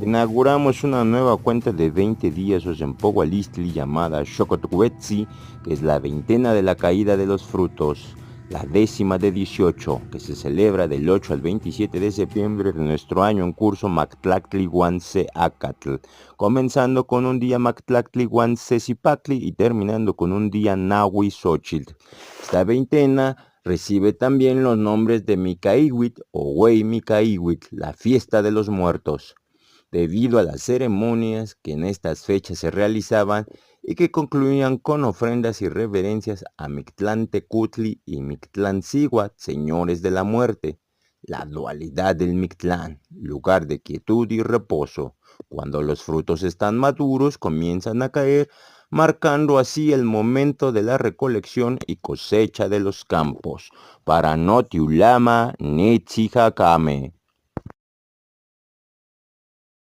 Inauguramos una nueva cuenta de 20 días Osempogualistli llamada Xocotcuetzi, que es la veintena de la caída de los frutos, la décima de 18, que se celebra del 8 al 27 de septiembre de nuestro año en curso Mactlactli Guanse Acatl, comenzando con un día Mactlactli Guanse Zipactli y terminando con un día Nahui Xochitl. Esta veintena recibe también los nombres de Micaíhuitl o Huey Micaíhuitl, la fiesta de los muertos, debido a las ceremonias que en estas fechas se realizaban y que concluían con ofrendas y reverencias a Mictlán Tecutli y Mictlán Ciguat, señores de la muerte. La dualidad del Mictlán, lugar de quietud y reposo. Cuando los frutos están maduros, comienzan a caer, marcando así el momento de la recolección y cosecha de los campos. Para Noti Ulama, Netzihakame.